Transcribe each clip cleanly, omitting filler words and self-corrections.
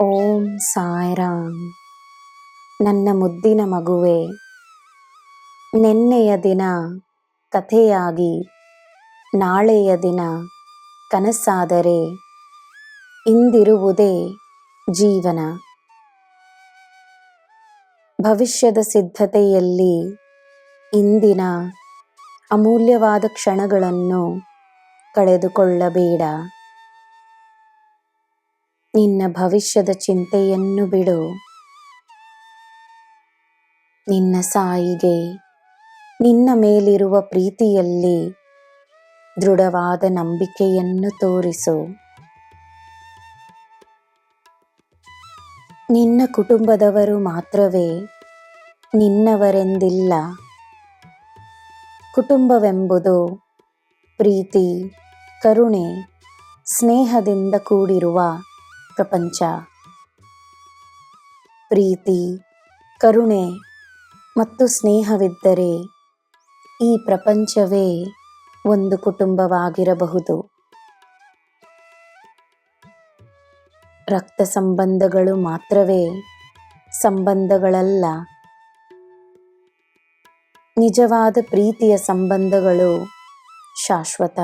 ಓಂ ಸಾಯಿರಾಮ್. ನನ್ನ ಮುದ್ದಿನ ಮಗುವೆ, ನೆನ್ನೆಯ ದಿನ ಕಥೆಯಾಗಿ ನಾಳೆಯ ದಿನ ಕನಸಾದರೆ ಇಂದಿರುವುದೇ ಜೀವನ. ಭವಿಷ್ಯದ ಸಿದ್ಧತೆಯಲ್ಲಿ ಇಂದಿನ ಅಮೂಲ್ಯವಾದ ಕ್ಷಣಗಳನ್ನು ಕಳೆದುಕೊಳ್ಳಬೇಡ. ನಿನ್ನ ಭವಿಷ್ಯದ ಚಿಂತೆಯನ್ನು ಬಿಡು. ನಿನ್ನ ಸಾಯಿಗೆ ನಿನ್ನ ಮೇಲಿರುವ ಪ್ರೀತಿಯಲ್ಲಿ ದೃಢವಾದ ನಂಬಿಕೆಯನ್ನು ತೋರಿಸು. ನಿನ್ನ ಕುಟುಂಬದವರು ಮಾತ್ರವೇ ನಿನ್ನವರೆಂದಿಲ್ಲ. ಕುಟುಂಬವೆಂಬುದು ಪ್ರೀತಿ, ಕರುಣೆ, ಸ್ನೇಹದಿಂದ ಕೂಡಿರುವ ಪ್ರಪಂಚ. ಪ್ರೀತಿ, ಕರುಣೆ ಮತ್ತು ಸ್ನೇಹವಿದ್ದರೆ ಈ ಪ್ರಪಂಚವೇ ಒಂದು ಕುಟುಂಬವಾಗಿರಬಹುದು. ರಕ್ತ ಸಂಬಂಧಗಳು ಮಾತ್ರವೇ ಸಂಬಂಧಗಳಲ್ಲ. ನಿಜವಾದ ಪ್ರೀತಿಯ ಸಂಬಂಧಗಳು ಶಾಶ್ವತ.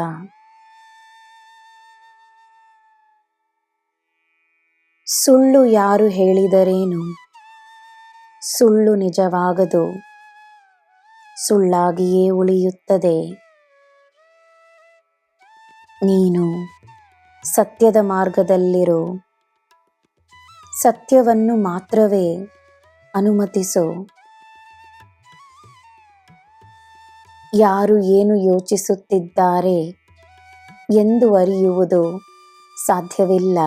ಸುಳ್ಳು ಯಾರು ಹೇಳಿದರೇನು? ಸುಳ್ಳು ನಿಜವಾಗದು, ಸುಳ್ಳಾಗಿಯೇ ಉಳಿಯುತ್ತದೆ. ನೀನು ಸತ್ಯದ ಮಾರ್ಗದಲ್ಲಿರು. ಸತ್ಯವನ್ನು ಮಾತ್ರವೇ ಅನುಮತಿಸು. ಯಾರು ಏನು ಯೋಚಿಸುತ್ತಿದ್ದಾರೆ ಎಂದು ಅರಿಯುವುದು ಸಾಧ್ಯವಿಲ್ಲ.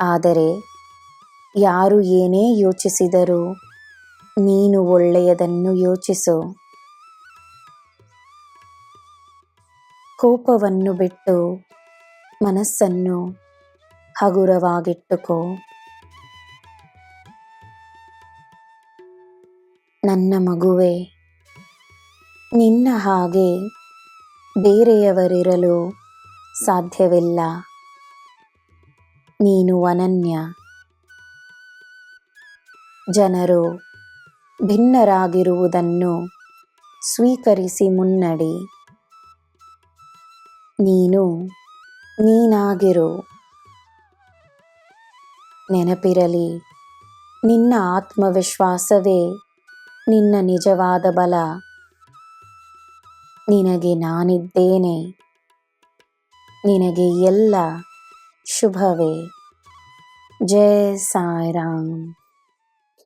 ಆದರೆ ಯಾರು ಏನೇ ಯೋಚಿಸಿದರೂ ನೀನು ಒಳ್ಳೆಯದನ್ನು ಯೋಚಿಸು. ಕೋಪವನ್ನು ಬಿಟ್ಟು ಮನಸ್ಸನ್ನು ಹಗುರವಾಗಿಟ್ಟುಕೋ. ನನ್ನ ಮಗುವೆ, ನಿನ್ನ ಹಾಗೆ ಬೇರೆಯವರಿರಲು ಸಾಧ್ಯವಿಲ್ಲ. ನೀನು ಅನನ್ಯ. ಜನರು ಭಿನ್ನರಾಗಿರುವುದನ್ನು ಸ್ವೀಕರಿಸಿ ಮುನ್ನಡಿ. ನೀನು ನೀನಾಗಿರು. ನೆನಪಿರಲಿ, ನಿನ್ನ ಆತ್ಮವಿಶ್ವಾಸವೇ ನಿನ್ನ ನಿಜವಾದ ಬಲ. ನಿನಗೆ ನಾನಿದ್ದೇನೆ. ನಿನಗೆ ಎಲ್ಲ ಶುಭವೇ. ಜೈ ಸಾಯಿರಾಮ್.